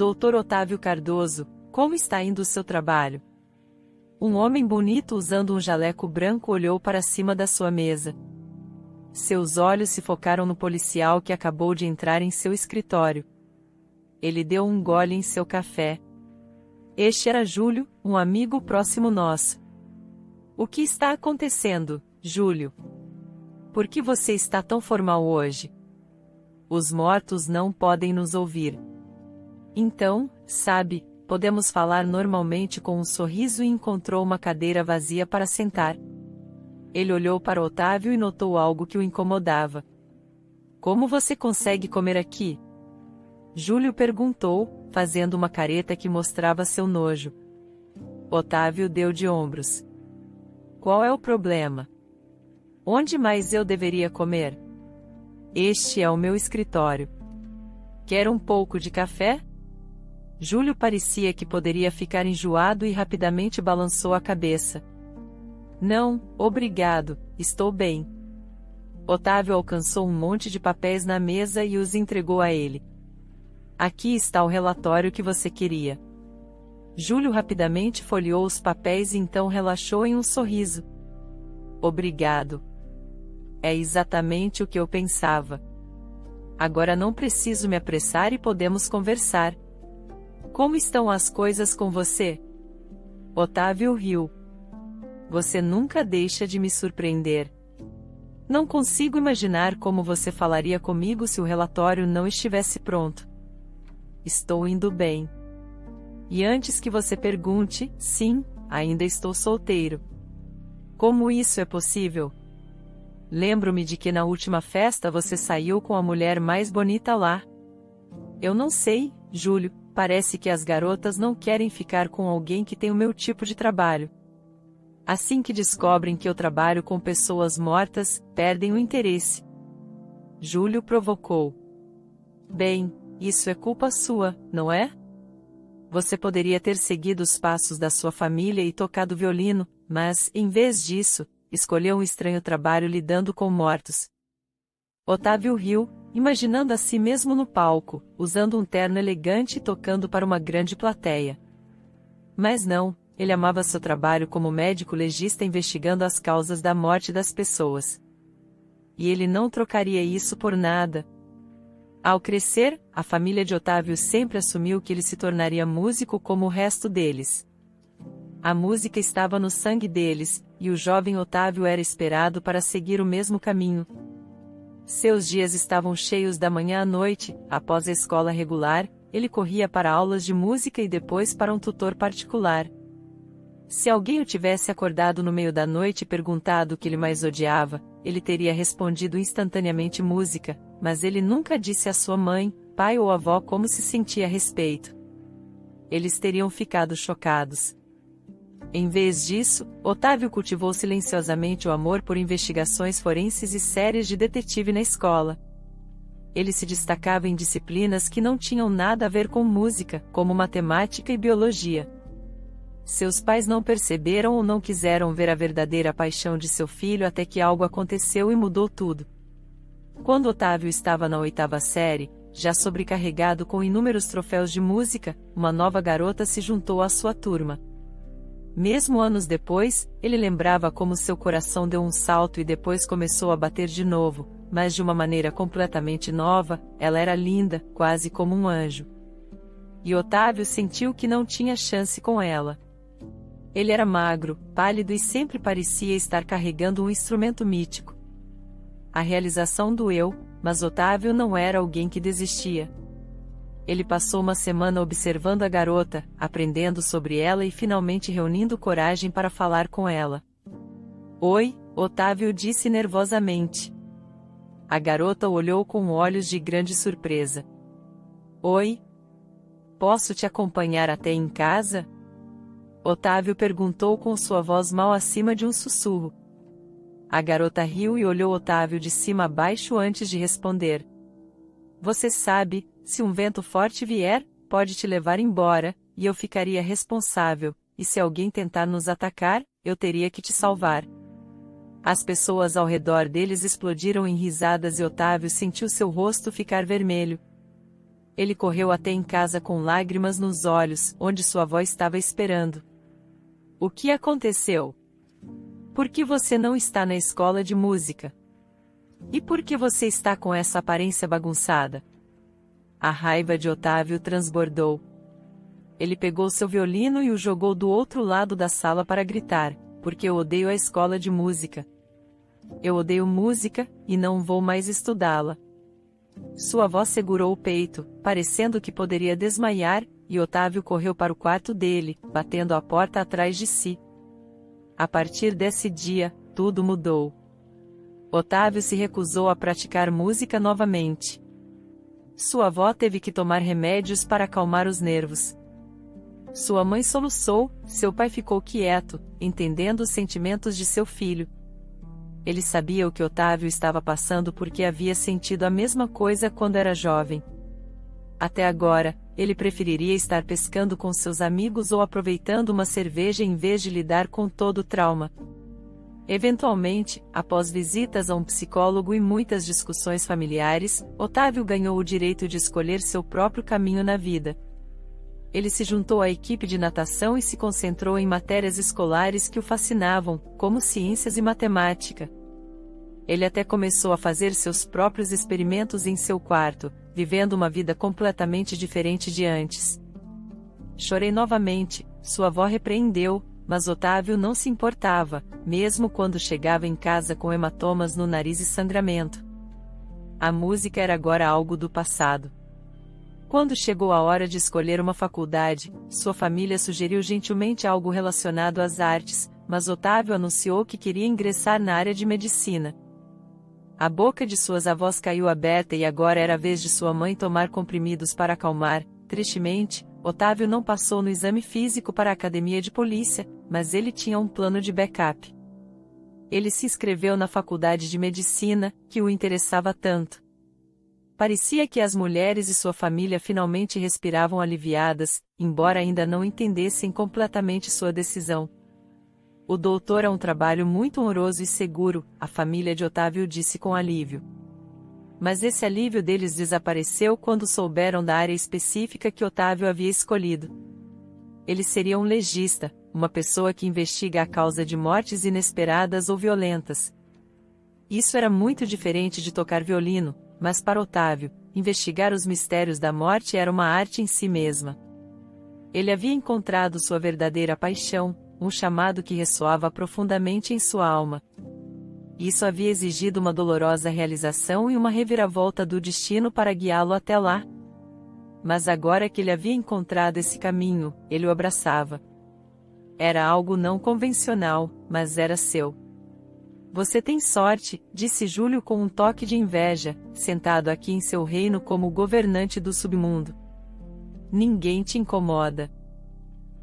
Doutor Otávio Cardoso, como está indo o seu trabalho? Um homem bonito usando um jaleco branco olhou para cima da sua mesa. Seus olhos se focaram no policial que acabou de entrar em seu escritório. Ele deu um gole em seu café. Este era Júlio, um amigo próximo nosso. O que está acontecendo, Júlio? Por que você está tão formal hoje? Os mortos não podem nos ouvir. Então, sabe, podemos falar normalmente com um sorriso e encontrou uma cadeira vazia para sentar. Ele olhou para Otávio e notou algo que o incomodava. Como você consegue comer aqui? Júlio perguntou, fazendo uma careta que mostrava seu nojo. Otávio deu de ombros. Qual é o problema? Onde mais eu deveria comer? Este é o meu escritório. Quer um pouco de café? Júlio parecia que poderia ficar enjoado e rapidamente balançou a cabeça. Não, obrigado, estou bem. Otávio alcançou um monte de papéis na mesa e os entregou a ele. Aqui está o relatório que você queria. Júlio rapidamente folheou os papéis e então relaxou em um sorriso. Obrigado. É exatamente o que eu pensava. Agora não preciso me apressar e podemos conversar. Como estão as coisas com você? Otávio riu. Você nunca deixa de me surpreender. Não consigo imaginar como você falaria comigo se o relatório não estivesse pronto. Estou indo bem. E antes que você pergunte, sim, ainda estou solteiro. Como isso é possível? Lembro-me de que na última festa você saiu com a mulher mais bonita lá. Eu não sei, Júlio, parece que as garotas não querem ficar com alguém que tem o meu tipo de trabalho. Assim que descobrem que eu trabalho com pessoas mortas, perdem o interesse. Júlio provocou. Bem, isso é culpa sua, não é? Você poderia ter seguido os passos da sua família e tocado violino, mas, em vez disso, escolheu um estranho trabalho lidando com mortos. Otávio riu, imaginando a si mesmo no palco, usando um terno elegante e tocando para uma grande plateia. Mas não, ele amava seu trabalho como médico legista investigando as causas da morte das pessoas. E ele não trocaria isso por nada. Ao crescer, a família de Otávio sempre assumiu que ele se tornaria músico como o resto deles. A música estava no sangue deles, e o jovem Otávio era esperado para seguir o mesmo caminho. Seus dias estavam cheios da manhã à noite, após a escola regular, ele corria para aulas de música e depois para um tutor particular. Se alguém o tivesse acordado no meio da noite e perguntado o que ele mais odiava, ele teria respondido instantaneamente música, mas ele nunca disse à sua mãe, pai ou avó como se sentia a respeito. Eles teriam ficado chocados. Em vez disso, Otávio cultivou silenciosamente o amor por investigações forenses e séries de detetive na escola. Ele se destacava em disciplinas que não tinham nada a ver com música, como matemática e biologia. Seus pais não perceberam ou não quiseram ver a verdadeira paixão de seu filho até que algo aconteceu e mudou tudo. Quando Otávio estava na 8ª série, já sobrecarregado com inúmeros troféus de música, uma nova garota se juntou à sua turma. Mesmo anos depois, ele lembrava como seu coração deu um salto e depois começou a bater de novo, mas de uma maneira completamente nova. Ela era linda, quase como um anjo. E Otávio sentiu que não tinha chance com ela. Ele era magro, pálido e sempre parecia estar carregando um instrumento mítico. A realização doeu, mas Otávio não era alguém que desistia. Ele passou uma semana observando a garota, aprendendo sobre ela e finalmente reunindo coragem para falar com ela. Oi, Otávio disse nervosamente. A garota o olhou com olhos de grande surpresa. Oi? Posso te acompanhar até em casa? Otávio perguntou com sua voz mal acima de um sussurro. A garota riu e olhou Otávio de cima a baixo antes de responder. Você sabe, se um vento forte vier, pode te levar embora, e eu ficaria responsável, e se alguém tentar nos atacar, eu teria que te salvar. As pessoas ao redor deles explodiram em risadas e Otávio sentiu seu rosto ficar vermelho. Ele correu até em casa com lágrimas nos olhos, onde sua avó estava esperando. O que aconteceu? Por que você não está na escola de música? E por que você está com essa aparência bagunçada? A raiva de Otávio transbordou. Ele pegou seu violino e o jogou do outro lado da sala para gritar, porque eu odeio a escola de música. Eu odeio música, e não vou mais estudá-la. Sua avó segurou o peito, parecendo que poderia desmaiar, e Otávio correu para o quarto dele, batendo a porta atrás de si. A partir desse dia, tudo mudou. Otávio se recusou a praticar música novamente. Sua avó teve que tomar remédios para acalmar os nervos. Sua mãe soluçou, seu pai ficou quieto, entendendo os sentimentos de seu filho. Ele sabia o que Otávio estava passando porque havia sentido a mesma coisa quando era jovem. Até agora, ele preferiria estar pescando com seus amigos ou aproveitando uma cerveja em vez de lidar com todo o trauma. Eventualmente, após visitas a um psicólogo e muitas discussões familiares, Otávio ganhou o direito de escolher seu próprio caminho na vida. Ele se juntou à equipe de natação e se concentrou em matérias escolares que o fascinavam, como ciências e matemática. Ele até começou a fazer seus próprios experimentos em seu quarto, vivendo uma vida completamente diferente de antes. Chorei novamente, sua avó repreendeu, mas Otávio não se importava, mesmo quando chegava em casa com hematomas no nariz e sangramento. A música era agora algo do passado. Quando chegou a hora de escolher uma faculdade, sua família sugeriu gentilmente algo relacionado às artes, mas Otávio anunciou que queria ingressar na área de medicina. A boca de suas avós caiu aberta e agora era a vez de sua mãe tomar comprimidos para acalmar. Tristemente, Otávio não passou no exame físico para a academia de polícia, mas ele tinha um plano de backup. Ele se inscreveu na faculdade de medicina, que o interessava tanto. Parecia que as mulheres e sua família finalmente respiravam aliviadas, embora ainda não entendessem completamente sua decisão. O doutor é um trabalho muito honroso e seguro, a família de Otávio disse com alívio. Mas esse alívio deles desapareceu quando souberam da área específica que Otávio havia escolhido. Ele seria um legista, uma pessoa que investiga a causa de mortes inesperadas ou violentas. Isso era muito diferente de tocar violino, mas para Otávio, investigar os mistérios da morte era uma arte em si mesma. Ele havia encontrado sua verdadeira paixão, um chamado que ressoava profundamente em sua alma. Isso havia exigido uma dolorosa realização e uma reviravolta do destino para guiá-lo até lá. Mas agora que ele havia encontrado esse caminho, ele o abraçava. Era algo não convencional, mas era seu. Você tem sorte, disse Júlio com um toque de inveja, sentado aqui em seu reino como governante do submundo. Ninguém te incomoda.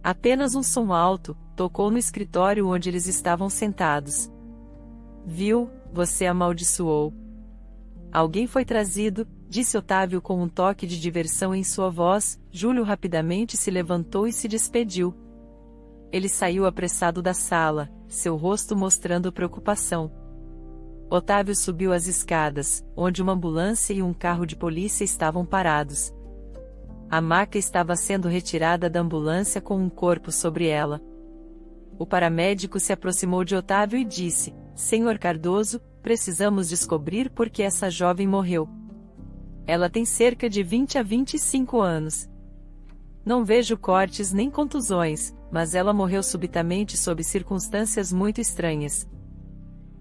Apenas um som alto tocou no escritório onde eles estavam sentados. Viu, você amaldiçoou. Alguém foi trazido, disse Otávio com um toque de diversão em sua voz. Júlio rapidamente se levantou e se despediu. Ele saiu apressado da sala, seu rosto mostrando preocupação. Otávio subiu as escadas, onde uma ambulância e um carro de polícia estavam parados. A maca estava sendo retirada da ambulância com um corpo sobre ela. O paramédico se aproximou de Otávio e disse: Senhor Cardoso, precisamos descobrir por que essa jovem morreu. Ela tem cerca de 20 a 25 anos. Não vejo cortes nem contusões, mas ela morreu subitamente sob circunstâncias muito estranhas.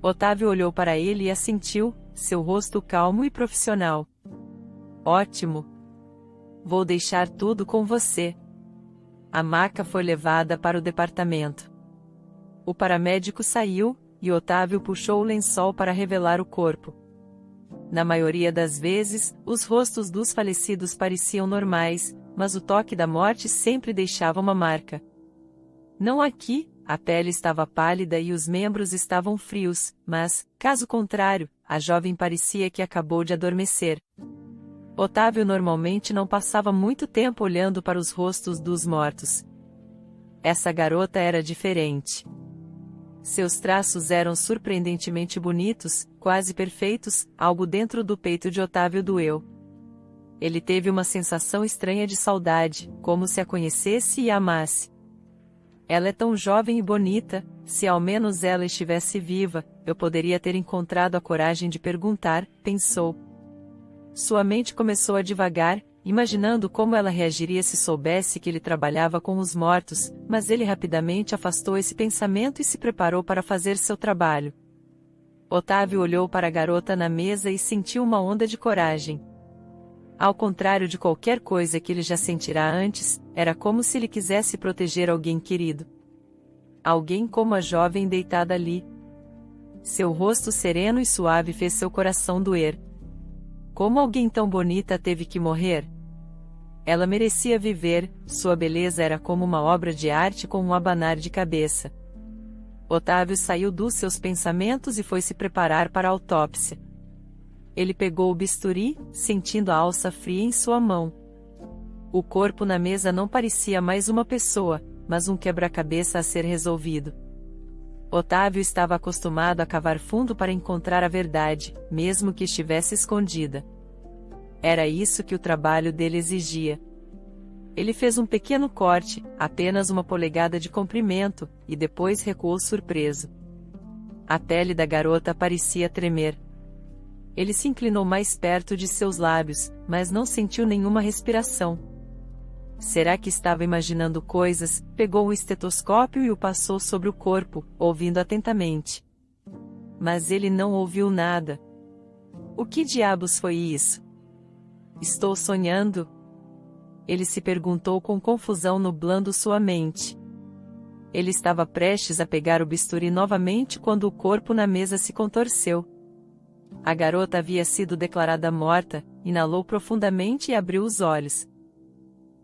Otávio olhou para ele e assentiu, seu rosto calmo e profissional. Ótimo. Vou deixar tudo com você. A maca foi levada para o departamento. O paramédico saiu, e Otávio puxou o lençol para revelar o corpo. Na maioria das vezes, os rostos dos falecidos pareciam normais, mas o toque da morte sempre deixava uma marca. Não aqui, a pele estava pálida e os membros estavam frios, mas, caso contrário, a jovem parecia que acabou de adormecer. Otávio normalmente não passava muito tempo olhando para os rostos dos mortos. Essa garota era diferente. Seus traços eram surpreendentemente bonitos, quase perfeitos, algo dentro do peito de Otávio doeu. Ele teve uma sensação estranha de saudade, como se a conhecesse e a amasse. Ela é tão jovem e bonita, se ao menos ela estivesse viva, eu poderia ter encontrado a coragem de perguntar, pensou. Sua mente começou a divagar, imaginando como ela reagiria se soubesse que ele trabalhava com os mortos, mas ele rapidamente afastou esse pensamento e se preparou para fazer seu trabalho. Otávio olhou para a garota na mesa e sentiu uma onda de coragem. Ao contrário de qualquer coisa que ele já sentirá antes, era como se ele quisesse proteger alguém querido. Alguém como a jovem deitada ali. Seu rosto sereno e suave fez seu coração doer. Como alguém tão bonita teve que morrer? Ela merecia viver, sua beleza era como uma obra de arte com um abanar de cabeça. Otávio saiu dos seus pensamentos e foi se preparar para a autópsia. Ele pegou o bisturi, sentindo a alça fria em sua mão. O corpo na mesa não parecia mais uma pessoa, mas um quebra-cabeça a ser resolvido. Otávio estava acostumado a cavar fundo para encontrar a verdade, mesmo que estivesse escondida. Era isso que o trabalho dele exigia. Ele fez um pequeno corte, apenas 1 polegada de comprimento, e depois recuou surpreso. A pele da garota parecia tremer. Ele se inclinou mais perto de seus lábios, mas não sentiu nenhuma respiração. Será que estava imaginando coisas? Pegou um estetoscópio e o passou sobre o corpo, ouvindo atentamente. Mas ele não ouviu nada. O que diabos foi isso? Estou sonhando? Ele se perguntou com confusão nublando sua mente. Ele estava prestes a pegar o bisturi novamente quando o corpo na mesa se contorceu. A garota havia sido declarada morta, inalou profundamente e abriu os olhos.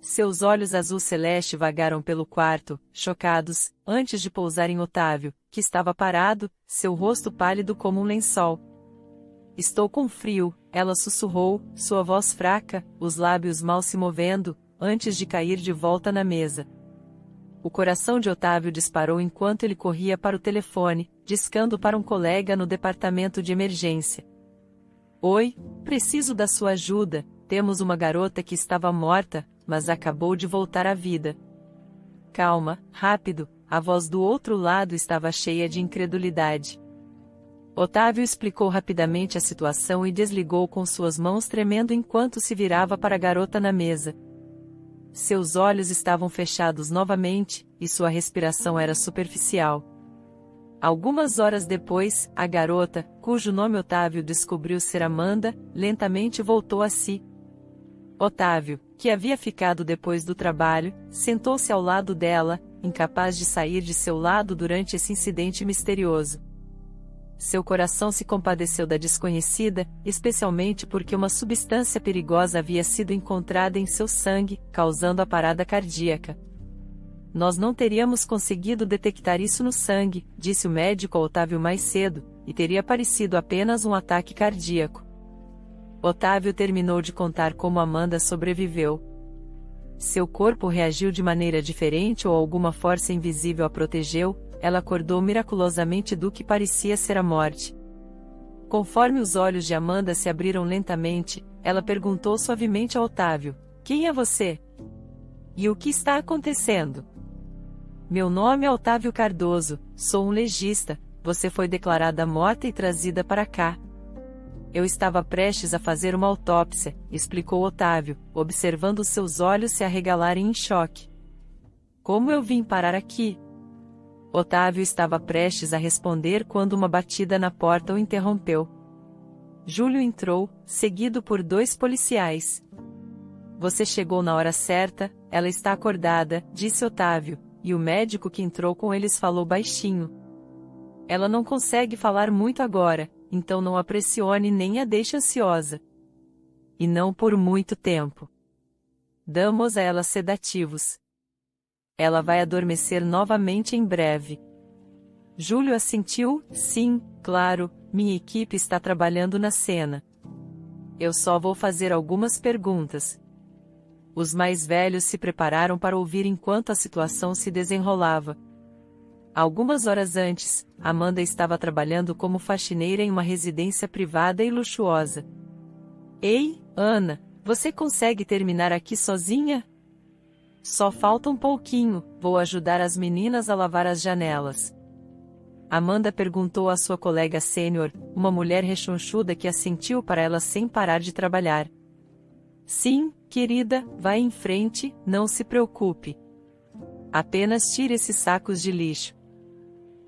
Seus olhos azul celeste vagaram pelo quarto, chocados, antes de pousar em Otávio, que estava parado, seu rosto pálido como um lençol. Estou com frio, ela sussurrou, sua voz fraca, os lábios mal se movendo, antes de cair de volta na mesa. O coração de Otávio disparou enquanto ele corria para o telefone, discando para um colega no departamento de emergência. Oi, preciso da sua ajuda, temos uma garota que estava morta, mas acabou de voltar à vida. Calma, rápido, a voz do outro lado estava cheia de incredulidade. Otávio explicou rapidamente a situação e desligou com suas mãos tremendo enquanto se virava para a garota na mesa. Seus olhos estavam fechados novamente, e sua respiração era superficial. Algumas horas depois, a garota, cujo nome Otávio descobriu ser Amanda, lentamente voltou a si. Otávio, que havia ficado depois do trabalho, sentou-se ao lado dela, incapaz de sair de seu lado durante esse incidente misterioso. Seu coração se compadeceu da desconhecida, especialmente porque uma substância perigosa havia sido encontrada em seu sangue, causando a parada cardíaca. Nós não teríamos conseguido detectar isso no sangue, disse o médico a Otávio mais cedo, e teria parecido apenas um ataque cardíaco. Otávio terminou de contar como Amanda sobreviveu. Seu corpo reagiu de maneira diferente ou alguma força invisível a protegeu, ela acordou miraculosamente do que parecia ser a morte. Conforme os olhos de Amanda se abriram lentamente, ela perguntou suavemente a Otávio: "Quem é você? E o que está acontecendo?" "Meu nome é Otávio Cardoso, sou um legista, você foi declarada morta e trazida para cá." "Eu estava prestes a fazer uma autópsia", explicou Otávio, observando seus olhos se arregalarem em choque. "Como eu vim parar aqui?" Otávio estava prestes a responder quando uma batida na porta o interrompeu. Júlio entrou, seguido por 2 policiais. "Você chegou na hora certa, ela está acordada", disse Otávio, e o médico que entrou com eles falou baixinho. "Ela não consegue falar muito agora, então não a pressione nem a deixe ansiosa. E não por muito tempo. Damos a ela sedativos. Ela vai adormecer novamente em breve." Júlio assentiu: "Sim, claro, minha equipe está trabalhando na cena. Eu só vou fazer algumas perguntas." Os mais velhos se prepararam para ouvir enquanto a situação se desenrolava. Algumas horas antes, Amanda estava trabalhando como faxineira em uma residência privada e luxuosa. "Ei, Ana, Você consegue terminar aqui sozinha? Só falta um pouquinho, vou ajudar as meninas a lavar as janelas. Amanda perguntou à sua colega sênior, uma mulher rechonchuda que assentiu para ela sem parar de trabalhar. Sim, querida, vá em frente, não se preocupe. Apenas tire esses sacos de lixo.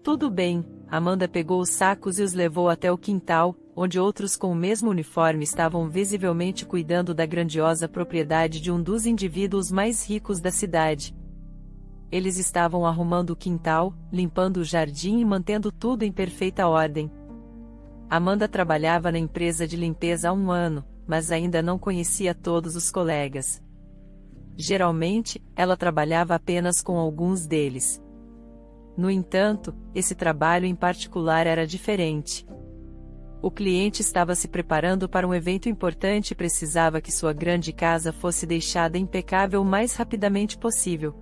Tudo bem, Amanda pegou os sacos e os levou até o quintal, onde outros com o mesmo uniforme estavam visivelmente cuidando da grandiosa propriedade de um dos indivíduos mais ricos da cidade. Eles estavam arrumando o quintal, limpando o jardim e mantendo tudo em perfeita ordem. Amanda trabalhava na empresa de limpeza há 1 ano, mas ainda não conhecia todos os colegas. Geralmente, ela trabalhava apenas com alguns deles. No entanto, esse trabalho em particular era diferente. O cliente estava se preparando para um evento importante e precisava que sua grande casa fosse deixada impecável o mais rapidamente possível.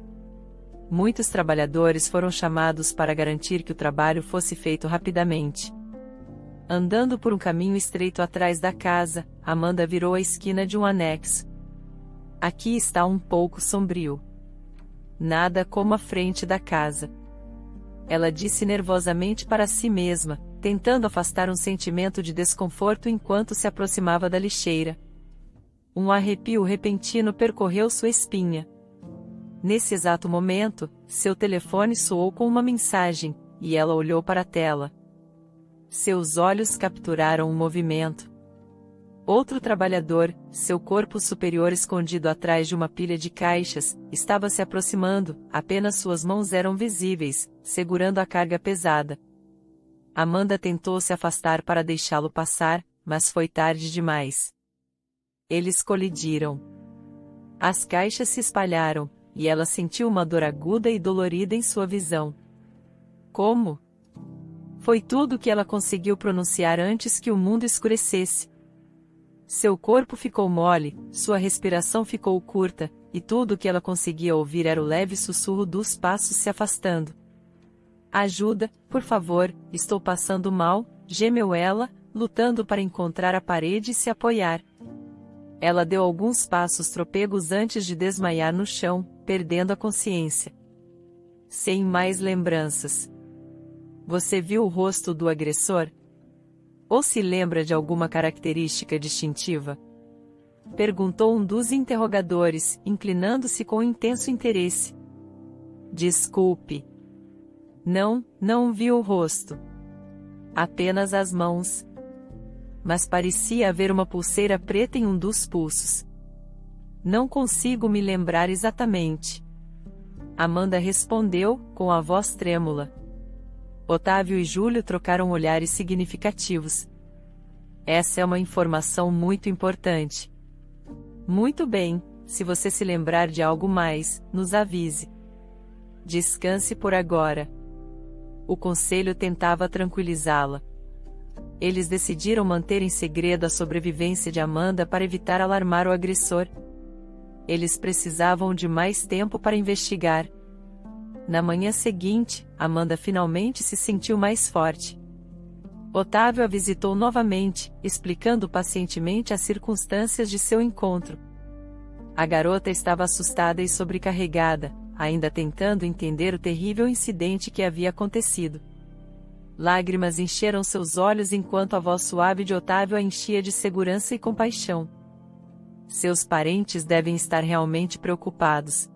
Muitos trabalhadores foram chamados para garantir que o trabalho fosse feito rapidamente. Andando por um caminho estreito atrás da casa, Amanda virou a esquina de um anexo. Aqui está um pouco sombrio. Nada como a frente da casa. Ela disse nervosamente para si mesma, tentando afastar um sentimento de desconforto enquanto se aproximava da lixeira. Um arrepio repentino percorreu sua espinha. Nesse exato momento, seu telefone soou com uma mensagem, e ela olhou para a tela. Seus olhos capturaram um movimento. Outro trabalhador, seu corpo superior escondido atrás de uma pilha de caixas, estava se aproximando, apenas suas mãos eram visíveis, segurando a carga pesada. Amanda tentou se afastar para deixá-lo passar, mas foi tarde demais. Eles colidiram. As caixas se espalharam, e ela sentiu uma dor aguda e dolorida em sua visão. Como? Foi tudo o que ela conseguiu pronunciar antes que o mundo escurecesse. Seu corpo ficou mole, sua respiração ficou curta, e tudo o que ela conseguia ouvir era o leve sussurro dos passos se afastando. Ajuda, por favor, estou passando mal, gemeu ela, lutando para encontrar a parede e se apoiar. Ela deu alguns passos trôpegos antes de desmaiar no chão, perdendo a consciência. Sem mais lembranças. Você viu o rosto do agressor? Ou se lembra de alguma característica distintiva? Perguntou um dos interrogadores, inclinando-se com intenso interesse. Desculpe. Não vi o rosto. Apenas as mãos. Mas parecia haver uma pulseira preta em um dos pulsos. Não consigo me lembrar exatamente. Amanda respondeu, com a voz trêmula. Otávio e Júlio trocaram olhares significativos. Essa é uma informação muito importante. Muito bem, se você se lembrar de algo mais, nos avise. Descanse por agora. O conselho tentava tranquilizá-la. Eles decidiram manter em segredo a sobrevivência de Amanda para evitar alarmar o agressor. Eles precisavam de mais tempo para investigar. Na manhã seguinte, Amanda finalmente se sentiu mais forte. Otávio a visitou novamente, explicando pacientemente as circunstâncias de seu encontro. A garota estava assustada e sobrecarregada, ainda tentando entender o terrível incidente que havia acontecido. Lágrimas encheram seus olhos enquanto a voz suave de Otávio a enchia de segurança e compaixão. Seus parentes devem estar realmente preocupados.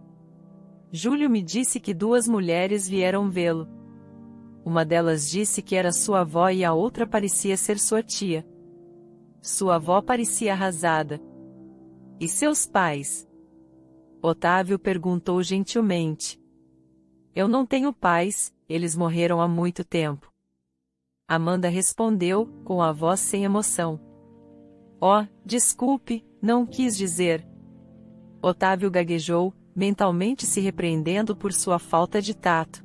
Júlio me disse que 2 mulheres vieram vê-lo. Uma delas disse que era sua avó e a outra parecia ser sua tia. Sua avó parecia arrasada. E seus pais? Otávio perguntou gentilmente. Eu não tenho pais, eles morreram há muito tempo. Amanda respondeu, com a voz sem emoção. Oh, desculpe, não quis dizer. Otávio gaguejou, mentalmente se repreendendo por sua falta de tato.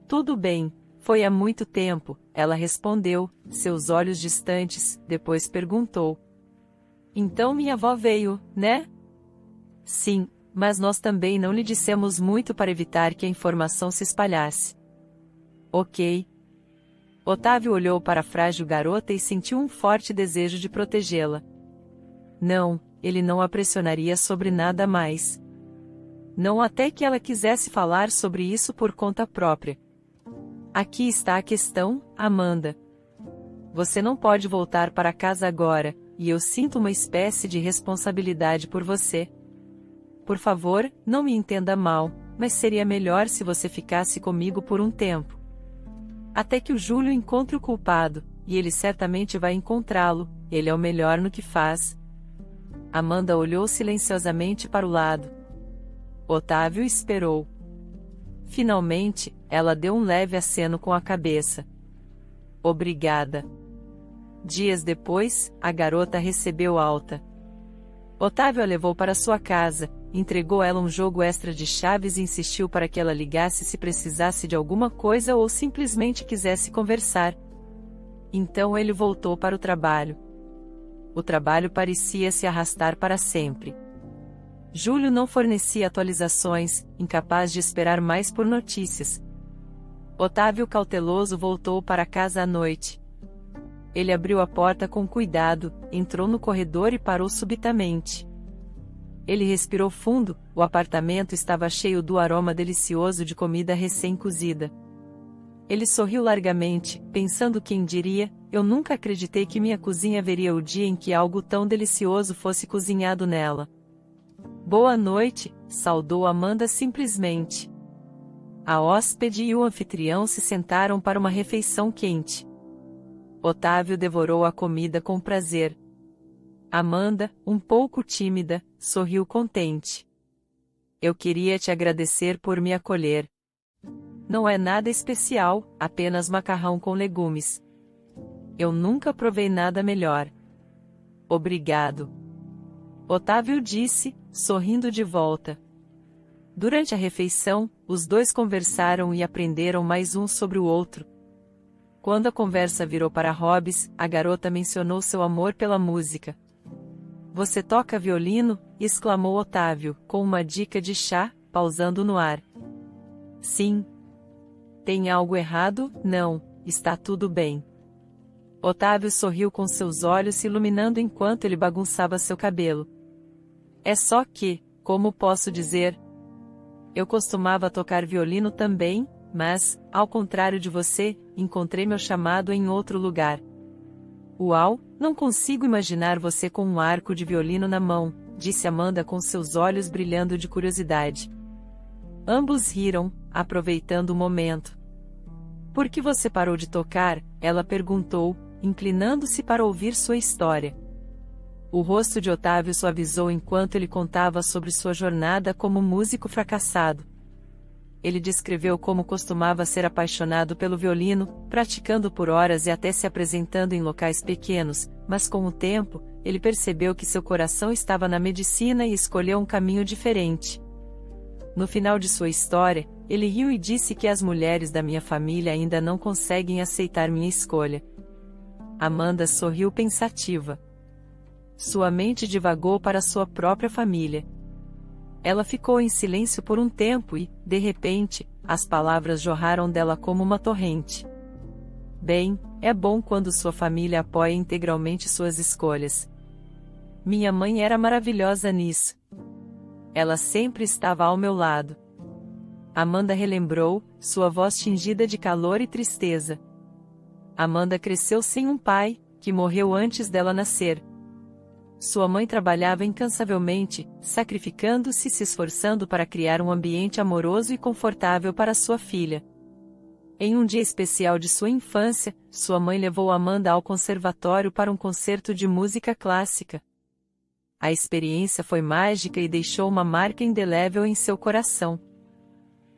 Tudo bem, foi há muito tempo, ela respondeu, seus olhos distantes, depois perguntou. Então minha avó veio, né? Sim, mas nós também não lhe dissemos muito para evitar que a informação se espalhasse. Ok. Otávio olhou para a frágil garota e sentiu um forte desejo de protegê-la. Não, ele não a pressionaria sobre nada mais. Não até que ela quisesse falar sobre isso por conta própria. Aqui está a questão, Amanda. Você não pode voltar para casa agora, e eu sinto uma espécie de responsabilidade por você. Por favor, não me entenda mal, mas seria melhor se você ficasse comigo por um tempo. Até que o Júlio encontre o culpado, e ele certamente vai encontrá-lo, ele é o melhor no que faz. Amanda olhou silenciosamente para o lado. Otávio esperou. Finalmente, ela deu um leve aceno com a cabeça. Obrigada. Dias depois, a garota recebeu alta. Otávio a levou para sua casa, entregou ela um jogo extra de chaves e insistiu para que ela ligasse se precisasse de alguma coisa ou simplesmente quisesse conversar. Então ele voltou para o trabalho. O trabalho parecia se arrastar para sempre. Júlio não fornecia atualizações, incapaz de esperar mais por notícias. Otávio cauteloso voltou para casa à noite. Ele abriu a porta com cuidado, entrou no corredor e parou subitamente. Ele respirou fundo, o apartamento estava cheio do aroma delicioso de comida recém-cozida. Ele sorriu largamente, pensando quem diria, eu nunca acreditei que minha cozinha veria o dia em que algo tão delicioso fosse cozinhado nela. Boa noite, saudou Amanda simplesmente. A hóspede e o anfitrião se sentaram para uma refeição quente. Otávio devorou a comida com prazer. Amanda, um pouco tímida, sorriu contente. Eu queria te agradecer por me acolher. Não é nada especial, apenas macarrão com legumes. Eu nunca provei nada melhor. Obrigado. Otávio disse, sorrindo de volta. Durante a refeição, os dois conversaram e aprenderam mais um sobre o outro. Quando a conversa virou para Hobbes, a garota mencionou seu amor pela música. Você toca violino? Exclamou Otávio, com uma dica de chá, pausando no ar. Sim. Tem algo errado? Não, está tudo bem. Otávio sorriu com seus olhos se iluminando enquanto ele bagunçava seu cabelo. É só que, como posso dizer? Eu costumava tocar violino também, mas, ao contrário de você, encontrei meu chamado em outro lugar. Uau, não consigo imaginar você com um arco de violino na mão, disse Amanda com seus olhos brilhando de curiosidade. Ambos riram, aproveitando o momento. Por que você parou de tocar? Ela perguntou, inclinando-se para ouvir sua história. O rosto de Otávio suavizou enquanto ele contava sobre sua jornada como músico fracassado. Ele descreveu como costumava ser apaixonado pelo violino, praticando por horas e até se apresentando em locais pequenos, mas com o tempo, ele percebeu que seu coração estava na medicina e escolheu um caminho diferente. No final de sua história, ele riu e disse que as mulheres da minha família ainda não conseguem aceitar minha escolha. Amanda sorriu pensativa. Sua mente divagou para sua própria família. Ela ficou em silêncio por um tempo e, de repente, as palavras jorraram dela como uma torrente. Bem, é bom quando sua família apoia integralmente suas escolhas. Minha mãe era maravilhosa nisso. Ela sempre estava ao meu lado. Amanda relembrou, sua voz tingida de calor e tristeza. Amanda cresceu sem um pai, que morreu antes dela nascer. Sua mãe trabalhava incansavelmente, sacrificando-se e se esforçando para criar um ambiente amoroso e confortável para sua filha. Em um dia especial de sua infância, sua mãe levou Amanda ao conservatório para um concerto de música clássica. A experiência foi mágica e deixou uma marca indelével em seu coração.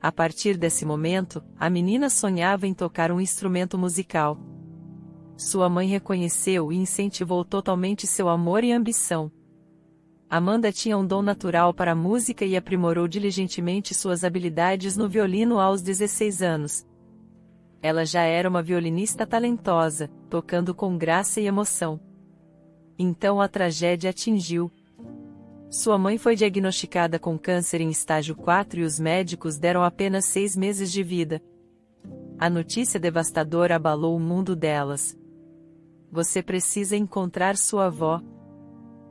A partir desse momento, a menina sonhava em tocar um instrumento musical. Sua mãe reconheceu e incentivou totalmente seu amor e ambição. Amanda tinha um dom natural para a música e aprimorou diligentemente suas habilidades no violino aos 16 anos. Ela já era uma violinista talentosa, tocando com graça e emoção. Então a tragédia atingiu. Sua mãe foi diagnosticada com câncer em estágio 4 e os médicos deram apenas 6 meses de vida. A notícia devastadora abalou o mundo delas. Você precisa encontrar sua avó.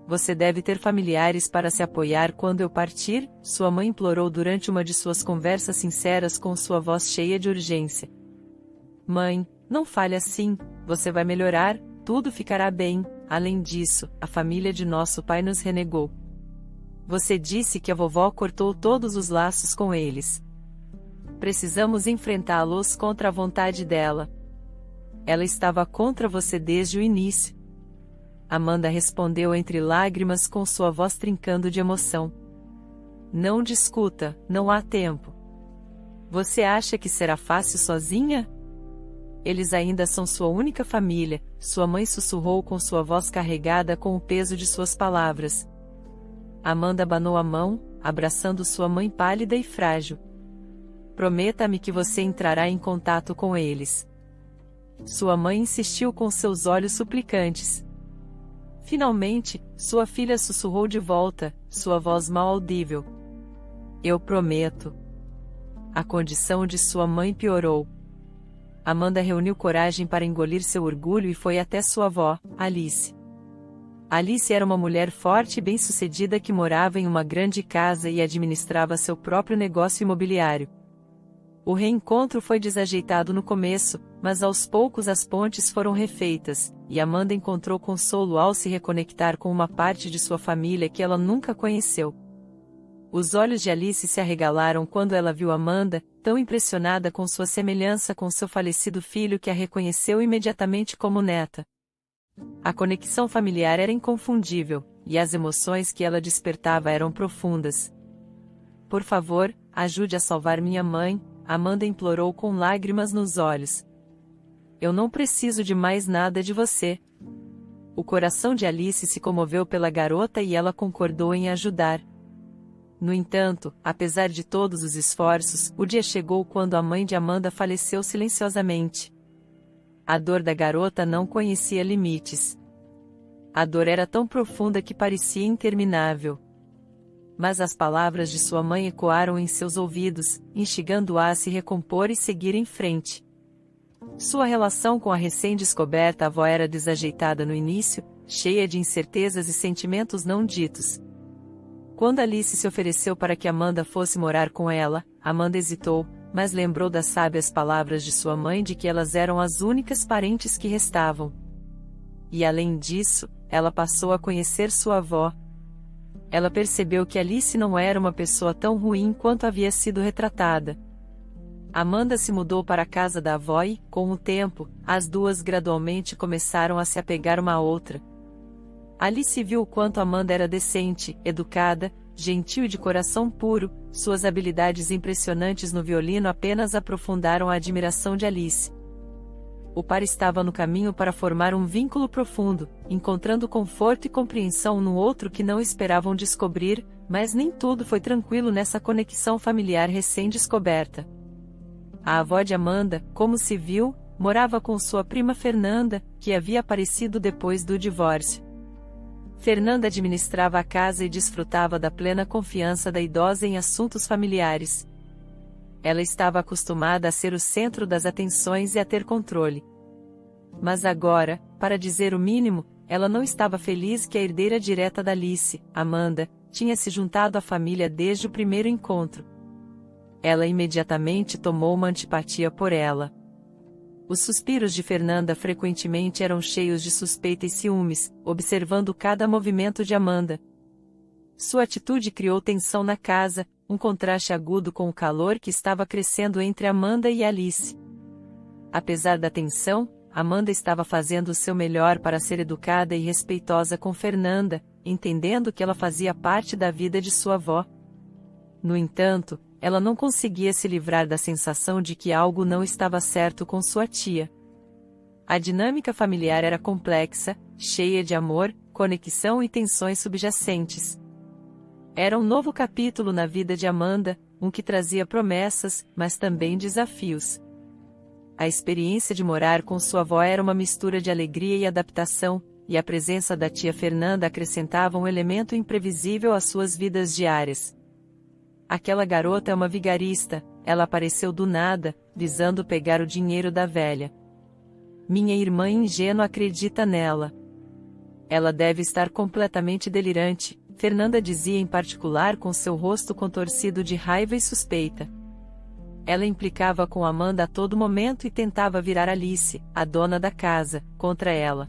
Você deve ter familiares para se apoiar quando eu partir, sua mãe implorou durante uma de suas conversas sinceras com sua voz cheia de urgência. Mãe, não fale assim, você vai melhorar, tudo ficará bem. Além disso, a família de nosso pai nos renegou. Você disse que a vovó cortou todos os laços com eles. Precisamos enfrentá-los contra a vontade dela. Ela estava contra você desde o início. Amanda respondeu entre lágrimas com sua voz trincando de emoção. Não discuta, não há tempo. Você acha que será fácil sozinha? Eles ainda são sua única família, sua mãe sussurrou com sua voz carregada com o peso de suas palavras. Amanda abanou a mão, abraçando sua mãe pálida e frágil. Prometa-me que você entrará em contato com eles. Sua mãe insistiu com seus olhos suplicantes. Finalmente, sua filha sussurrou de volta, sua voz mal audível. Eu prometo. A condição de sua mãe piorou. Amanda reuniu coragem para engolir seu orgulho e foi até sua avó, Alice. Alice era uma mulher forte e bem-sucedida que morava em uma grande casa e administrava seu próprio negócio imobiliário. O reencontro foi desajeitado no começo, mas aos poucos as pontes foram refeitas, e Amanda encontrou consolo ao se reconectar com uma parte de sua família que ela nunca conheceu. Os olhos de Alice se arregalaram quando ela viu Amanda, tão impressionada com sua semelhança com seu falecido filho que a reconheceu imediatamente como neta. A conexão familiar era inconfundível, e as emoções que ela despertava eram profundas. Por favor, ajude a salvar minha mãe, Amanda implorou com lágrimas nos olhos. Eu não preciso de mais nada de você. O coração de Alice se comoveu pela garota e ela concordou em ajudar. No entanto, apesar de todos os esforços, o dia chegou quando a mãe de Amanda faleceu silenciosamente. A dor da garota não conhecia limites. A dor era tão profunda que parecia interminável. Mas as palavras de sua mãe ecoaram em seus ouvidos, instigando-a a se recompor e seguir em frente. Sua relação com a recém-descoberta avó era desajeitada no início, cheia de incertezas e sentimentos não ditos. Quando Alice se ofereceu para que Amanda fosse morar com ela, Amanda hesitou, mas lembrou das sábias palavras de sua mãe de que elas eram as únicas parentes que restavam. E além disso, ela passou a conhecer sua avó. Ela percebeu que Alice não era uma pessoa tão ruim quanto havia sido retratada. Amanda se mudou para a casa da avó e, com o tempo, as duas gradualmente começaram a se apegar uma à outra. Alice viu o quanto Amanda era decente, educada, gentil e de coração puro, suas habilidades impressionantes no violino apenas aprofundaram a admiração de Alice. O par estava no caminho para formar um vínculo profundo, encontrando conforto e compreensão no outro que não esperavam descobrir, mas nem tudo foi tranquilo nessa conexão familiar recém-descoberta. A avó de Amanda, como se viu, morava com sua prima Fernanda, que havia aparecido depois do divórcio. Fernanda administrava a casa e desfrutava da plena confiança da idosa em assuntos familiares. Ela estava acostumada a ser o centro das atenções e a ter controle. Mas agora, para dizer o mínimo, ela não estava feliz que a herdeira direta da Alice, Amanda, tinha se juntado à família desde o primeiro encontro. Ela imediatamente tomou uma antipatia por ela. Os suspiros de Fernanda frequentemente eram cheios de suspeita e ciúmes, observando cada movimento de Amanda. Sua atitude criou tensão na casa, um contraste agudo com o calor que estava crescendo entre Amanda e Alice. Apesar da tensão, Amanda estava fazendo o seu melhor para ser educada e respeitosa com Fernanda, entendendo que ela fazia parte da vida de sua avó. No entanto, ela não conseguia se livrar da sensação de que algo não estava certo com sua tia. A dinâmica familiar era complexa, cheia de amor, conexão e tensões subjacentes. Era um novo capítulo na vida de Amanda, um que trazia promessas, mas também desafios. A experiência de morar com sua avó era uma mistura de alegria e adaptação, e a presença da tia Fernanda acrescentava um elemento imprevisível às suas vidas diárias. Aquela garota é uma vigarista, ela apareceu do nada, visando pegar o dinheiro da velha. Minha irmã ingênua acredita nela. Ela deve estar completamente delirante, Fernanda dizia em particular com seu rosto contorcido de raiva e suspeita. Ela implicava com Amanda a todo momento e tentava virar Alice, a dona da casa, contra ela.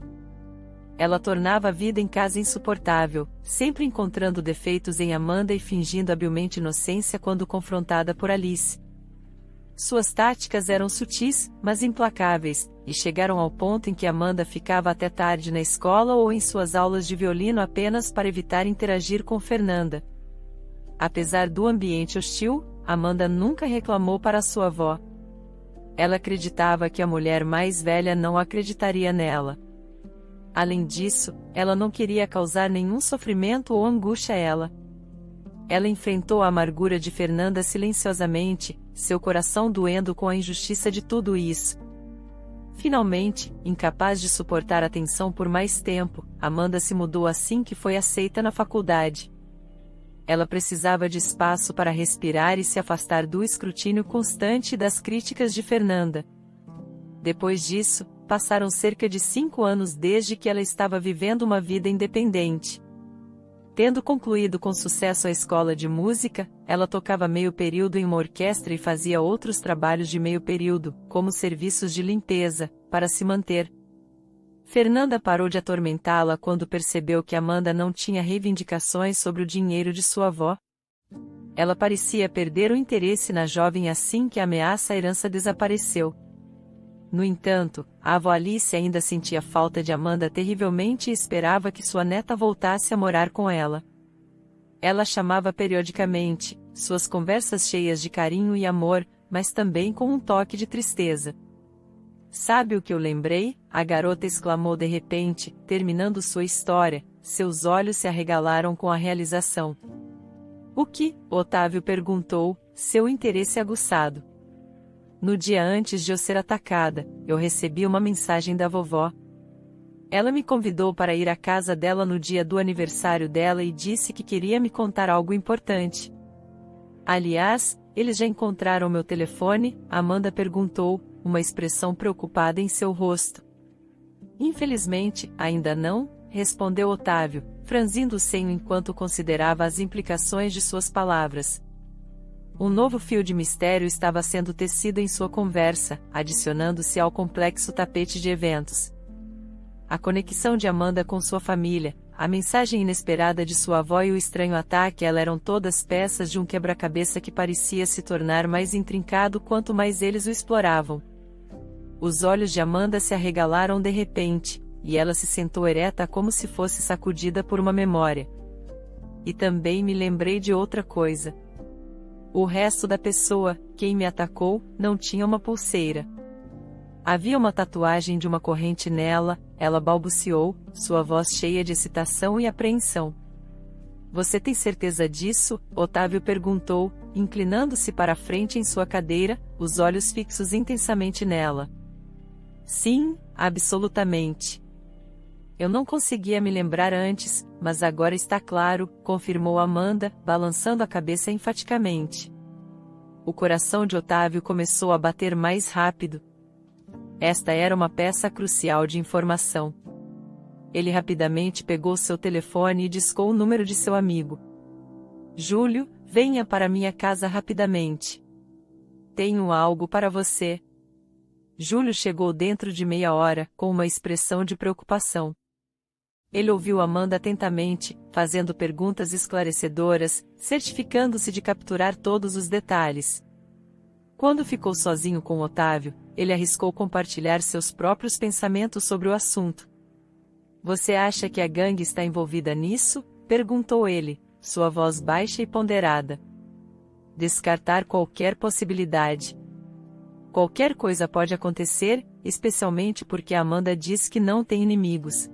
Ela tornava a vida em casa insuportável, sempre encontrando defeitos em Amanda e fingindo habilmente inocência quando confrontada por Alice. Suas táticas eram sutis, mas implacáveis, e chegaram ao ponto em que Amanda ficava até tarde na escola ou em suas aulas de violino apenas para evitar interagir com Fernanda. Apesar do ambiente hostil, Amanda nunca reclamou para sua avó. Ela acreditava que a mulher mais velha não acreditaria nela. Além disso, ela não queria causar nenhum sofrimento ou angústia a ela. Ela enfrentou a amargura de Fernanda silenciosamente, seu coração doendo com a injustiça de tudo isso. Finalmente, incapaz de suportar a tensão por mais tempo, Amanda se mudou assim que foi aceita na faculdade. Ela precisava de espaço para respirar e se afastar do escrutínio constante e das críticas de Fernanda. Depois disso, passaram cerca de 5 anos desde que ela estava vivendo uma vida independente. Tendo concluído com sucesso a escola de música, ela tocava meio período em uma orquestra e fazia outros trabalhos de meio período, como serviços de limpeza, para se manter. Fernanda parou de atormentá-la quando percebeu que Amanda não tinha reivindicações sobre o dinheiro de sua avó. Ela parecia perder o interesse na jovem assim que a ameaça à herança desapareceu. No entanto, a avó Alice ainda sentia falta de Amanda terrivelmente e esperava que sua neta voltasse a morar com ela. Ela a chamava periodicamente, suas conversas cheias de carinho e amor, mas também com um toque de tristeza. "Sabe o que eu lembrei?" a garota exclamou de repente, terminando sua história, seus olhos se arregalaram com a realização. "O que?" Otávio perguntou, seu interesse aguçado. "No dia antes de eu ser atacada, eu recebi uma mensagem da vovó. Ela me convidou para ir à casa dela no dia do aniversário dela e disse que queria me contar algo importante." "Aliás, eles já encontraram meu telefone?" Amanda perguntou, uma expressão preocupada em seu rosto. "Infelizmente, ainda não", respondeu Otávio, franzindo o senho enquanto considerava as implicações de suas palavras. Um novo fio de mistério estava sendo tecido em sua conversa, adicionando-se ao complexo tapete de eventos. A conexão de Amanda com sua família, a mensagem inesperada de sua avó e o estranho ataque a ela eram todas peças de um quebra-cabeça que parecia se tornar mais intrincado quanto mais eles o exploravam. Os olhos de Amanda se arregalaram de repente, e ela se sentou ereta como se fosse sacudida por uma memória. "E também me lembrei de outra coisa. O resto da pessoa, quem me atacou, não tinha uma pulseira. Havia uma tatuagem de uma corrente nela", ela balbuciou, sua voz cheia de excitação e apreensão. "Você tem certeza disso?" Otávio perguntou, inclinando-se para a frente em sua cadeira, os olhos fixos intensamente nela. "Sim, absolutamente. Eu não conseguia me lembrar antes, mas agora está claro", confirmou Amanda, balançando a cabeça enfaticamente. O coração de Otávio começou a bater mais rápido. Esta era uma peça crucial de informação. Ele rapidamente pegou seu telefone e discou o número de seu amigo. "Júlio, venha para minha casa rapidamente. Tenho algo para você." Júlio chegou dentro de meia hora, com uma expressão de preocupação. Ele ouviu Amanda atentamente, fazendo perguntas esclarecedoras, certificando-se de capturar todos os detalhes. Quando ficou sozinho com Otávio, ele arriscou compartilhar seus próprios pensamentos sobre o assunto. "Você acha que a gangue está envolvida nisso?" perguntou ele, sua voz baixa e ponderada. "Descartar qualquer possibilidade. Qualquer coisa pode acontecer, especialmente porque a Amanda diz que não tem inimigos."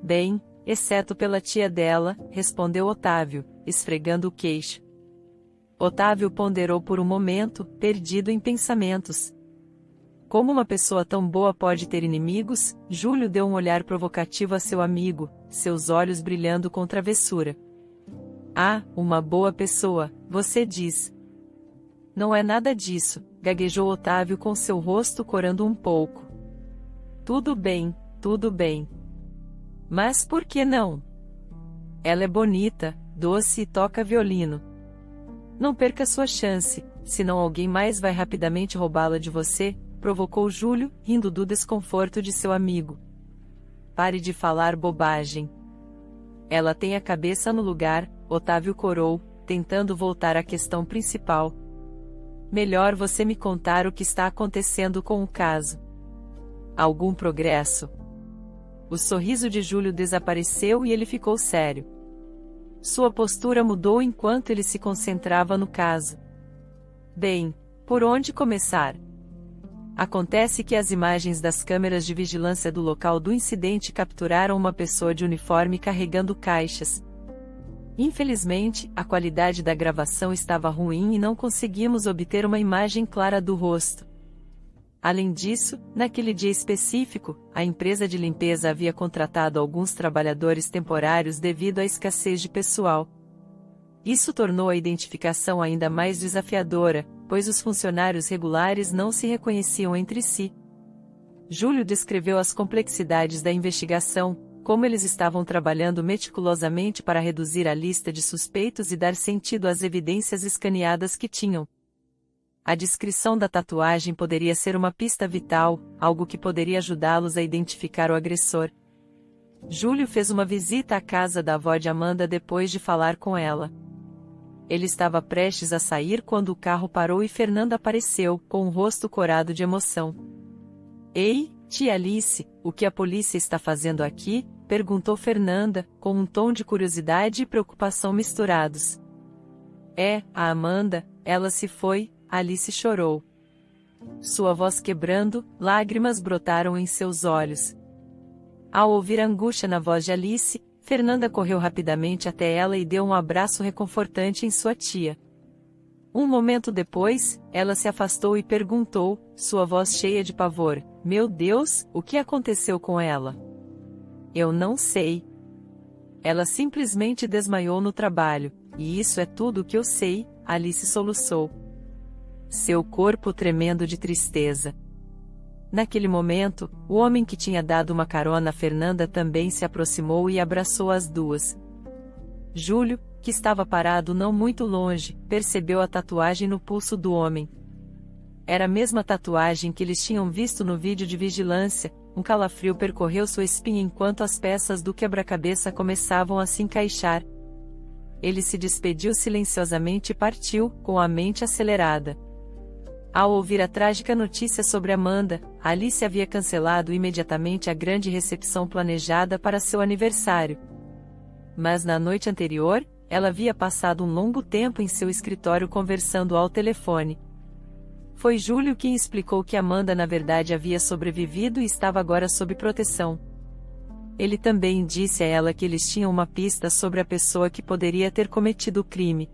"Bem, exceto pela tia dela", respondeu Otávio, esfregando o queixo. Otávio ponderou por um momento, perdido em pensamentos. Como uma pessoa tão boa pode ter inimigos? Júlio deu um olhar provocativo a seu amigo, seus olhos brilhando com travessura. "Ah, uma boa pessoa, você diz." "Não é nada disso", gaguejou Otávio com seu rosto corando um pouco. Tudo bem, tudo bem." Mas por que não? Ela é bonita, doce e toca violino. Não perca sua chance, senão alguém mais vai rapidamente roubá-la de você, provocou Júlio, rindo do desconforto de seu amigo. Pare de falar bobagem. Ela tem a cabeça no lugar, Otávio corou, tentando voltar à questão principal. Melhor você me contar o que está acontecendo com o caso. Algum progresso? O sorriso de Júlio desapareceu e ele ficou sério. Sua postura mudou enquanto ele se concentrava no caso. Bem, por onde começar? Acontece que as imagens das câmeras de vigilância do local do incidente capturaram uma pessoa de uniforme carregando caixas. Infelizmente, a qualidade da gravação estava ruim e não conseguimos obter uma imagem clara do rosto. Além disso, naquele dia específico, a empresa de limpeza havia contratado alguns trabalhadores temporários devido à escassez de pessoal. Isso tornou a identificação ainda mais desafiadora, pois os funcionários regulares não se reconheciam entre si. Júlio descreveu as complexidades da investigação, como eles estavam trabalhando meticulosamente para reduzir a lista de suspeitos e dar sentido às evidências escaneadas que tinham. A descrição da tatuagem poderia ser uma pista vital, algo que poderia ajudá-los a identificar o agressor. Júlio fez uma visita à casa da avó de Amanda depois de falar com ela. Ele estava prestes a sair quando o carro parou e Fernanda apareceu, com o rosto corado de emoção. Ei, tia Alice, o que a polícia está fazendo aqui? Perguntou Fernanda, com um tom de curiosidade e preocupação misturados. A Amanda, ela se foi, Alice chorou. Sua voz quebrando, lágrimas brotaram em seus olhos. Ao ouvir a angústia na voz de Alice, Fernanda correu rapidamente até ela e deu um abraço reconfortante em sua tia. Um momento depois, ela se afastou e perguntou, sua voz cheia de pavor: Meu Deus, o que aconteceu com ela? Eu não sei. Ela simplesmente desmaiou no trabalho, e isso é tudo o que eu sei, Alice soluçou. Seu corpo tremendo de tristeza. Naquele momento, o homem que tinha dado uma carona a Fernanda também se aproximou e abraçou as duas. Júlio, que estava parado não muito longe, percebeu a tatuagem no pulso do homem. Era a mesma tatuagem que eles tinham visto no vídeo de vigilância. Um calafrio percorreu sua espinha enquanto as peças do quebra-cabeça começavam a se encaixar. Ele se despediu silenciosamente e partiu, com a mente acelerada. Ao ouvir a trágica notícia sobre Amanda, Alice havia cancelado imediatamente a grande recepção planejada para seu aniversário. Mas na noite anterior, ela havia passado um longo tempo em seu escritório conversando ao telefone. Foi Júlio quem explicou que Amanda na verdade havia sobrevivido e estava agora sob proteção. Ele também disse a ela que eles tinham uma pista sobre a pessoa que poderia ter cometido o crime.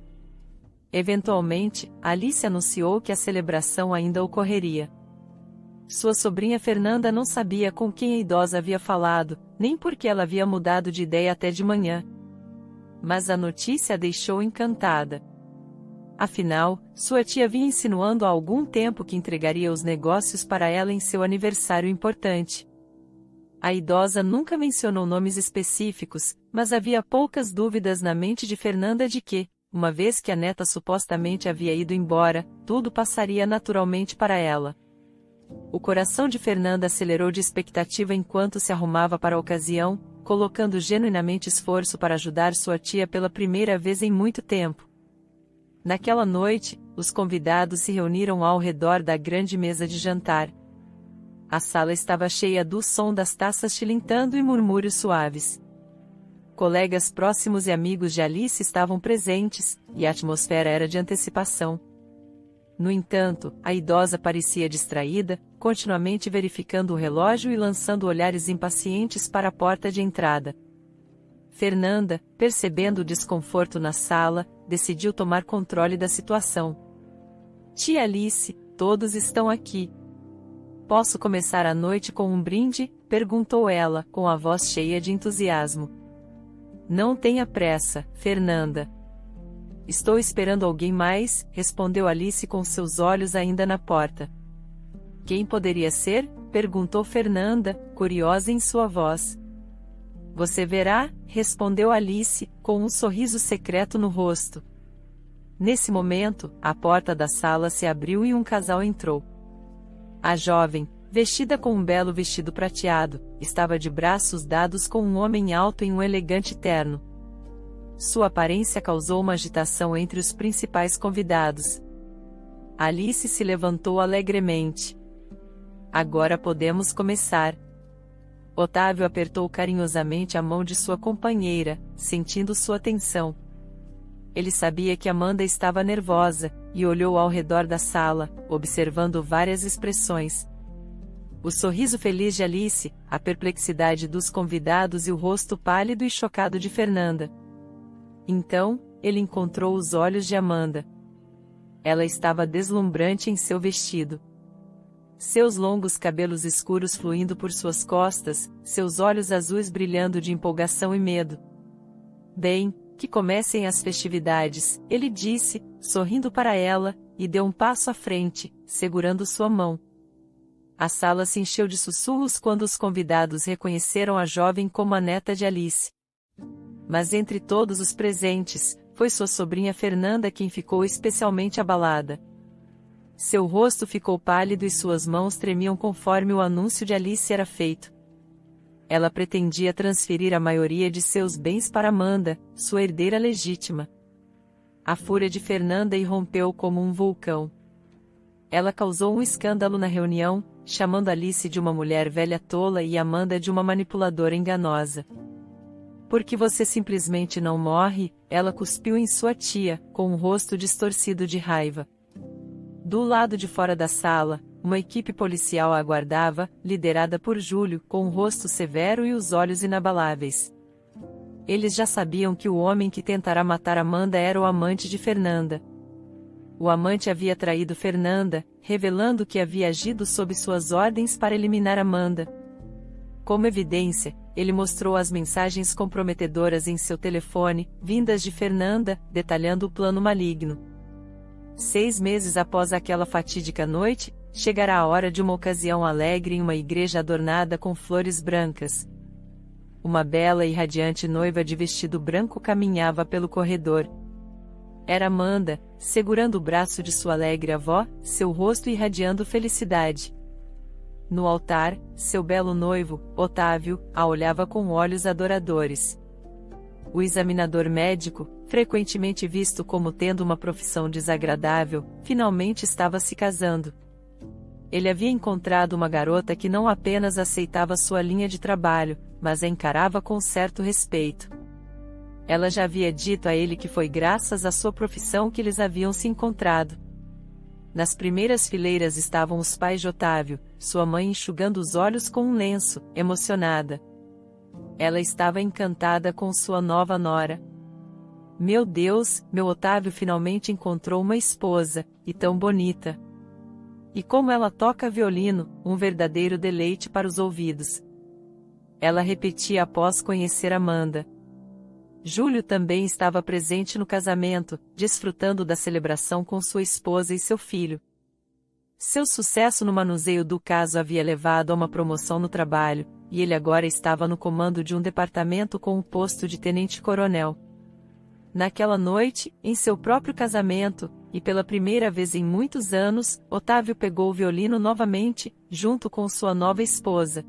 Eventualmente, Alice anunciou que a celebração ainda ocorreria. Sua sobrinha Fernanda não sabia com quem a idosa havia falado, nem por que ela havia mudado de ideia até de manhã. Mas a notícia a deixou encantada. Afinal, sua tia vinha insinuando há algum tempo que entregaria os negócios para ela em seu aniversário importante. A idosa nunca mencionou nomes específicos, mas havia poucas dúvidas na mente de Fernanda de que, uma vez que a neta supostamente havia ido embora, tudo passaria naturalmente para ela. O coração de Fernanda acelerou de expectativa enquanto se arrumava para a ocasião, colocando genuinamente esforço para ajudar sua tia pela primeira vez em muito tempo. Naquela noite, os convidados se reuniram ao redor da grande mesa de jantar. A sala estava cheia do som das taças tilintando e murmúrios suaves. Colegas próximos e amigos de Alice estavam presentes, e a atmosfera era de antecipação. No entanto, a idosa parecia distraída, continuamente verificando o relógio e lançando olhares impacientes para a porta de entrada. Fernanda, percebendo o desconforto na sala, decidiu tomar controle da situação. Tia Alice, todos estão aqui. Posso começar a noite com um brinde? Perguntou ela, com a voz cheia de entusiasmo. Não tenha pressa, Fernanda. Estou esperando alguém mais, respondeu Alice com seus olhos ainda na porta. Quem poderia ser? Perguntou Fernanda, curiosa em sua voz. Você verá, respondeu Alice, com um sorriso secreto no rosto. Nesse momento, a porta da sala se abriu e um casal entrou. A jovem, vestida com um belo vestido prateado, estava de braços dados com um homem alto em um elegante terno. Sua aparência causou uma agitação entre os principais convidados. Alice se levantou alegremente. Agora podemos começar. Otávio apertou carinhosamente a mão de sua companheira, sentindo sua tensão. Ele sabia que Amanda estava nervosa, e olhou ao redor da sala, observando várias expressões. O sorriso feliz de Alice, a perplexidade dos convidados e o rosto pálido e chocado de Fernanda. Então, ele encontrou os olhos de Amanda. Ela estava deslumbrante em seu vestido. Seus longos cabelos escuros fluindo por suas costas, seus olhos azuis brilhando de empolgação e medo. Bem, que comecem as festividades, ele disse, sorrindo para ela, e deu um passo à frente, segurando sua mão. A sala se encheu de sussurros quando os convidados reconheceram a jovem como a neta de Alice. Mas entre todos os presentes, foi sua sobrinha Fernanda quem ficou especialmente abalada. Seu rosto ficou pálido e suas mãos tremiam conforme o anúncio de Alice era feito. Ela pretendia transferir a maioria de seus bens para Amanda, sua herdeira legítima. A fúria de Fernanda irrompeu como um vulcão. Ela causou um escândalo na reunião, chamando Alice de uma mulher velha tola e Amanda de uma manipuladora enganosa. Por que você simplesmente não morre? Ela cuspiu em sua tia, com o rosto distorcido de raiva. Do lado de fora da sala, uma equipe policial a aguardava, liderada por Júlio, com o rosto severo e os olhos inabaláveis. Eles já sabiam que o homem que tentará matar Amanda era o amante de Fernanda. O amante havia traído Fernanda, revelando que havia agido sob suas ordens para eliminar Amanda. Como evidência, ele mostrou as mensagens comprometedoras em seu telefone, vindas de Fernanda, detalhando o plano maligno. 6 meses após aquela fatídica noite, chegará a hora de uma ocasião alegre em uma igreja adornada com flores brancas. Uma bela e radiante noiva de vestido branco caminhava pelo corredor. Era Amanda, segurando o braço de sua alegre avó, seu rosto irradiando felicidade. No altar, seu belo noivo, Otávio, a olhava com olhos adoradores. O examinador médico, frequentemente visto como tendo uma profissão desagradável, finalmente estava se casando. Ele havia encontrado uma garota que não apenas aceitava sua linha de trabalho, mas a encarava com certo respeito. Ela já havia dito a ele que foi graças à sua profissão que eles haviam se encontrado. Nas primeiras fileiras estavam os pais de Otávio, sua mãe enxugando os olhos com um lenço, emocionada. Ela estava encantada com sua nova nora. Meu Deus, meu Otávio finalmente encontrou uma esposa, e tão bonita. E como ela toca violino, um verdadeiro deleite para os ouvidos. Ela repetia após conhecer Amanda. Júlio também estava presente no casamento, desfrutando da celebração com sua esposa e seu filho. Seu sucesso no manuseio do caso havia levado a uma promoção no trabalho, e ele agora estava no comando de um departamento com o posto de tenente-coronel. Naquela noite, em seu próprio casamento, e pela primeira vez em muitos anos, Otávio pegou o violino novamente, junto com sua nova esposa.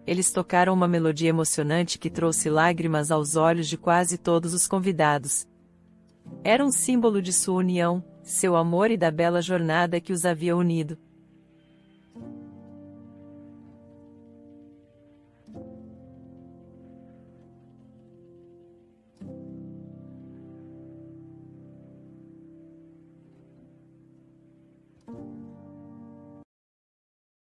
Eles tocaram uma melodia emocionante que trouxe lágrimas aos olhos de quase todos os convidados. Era um símbolo de sua união, seu amor e da bela jornada que os havia unido.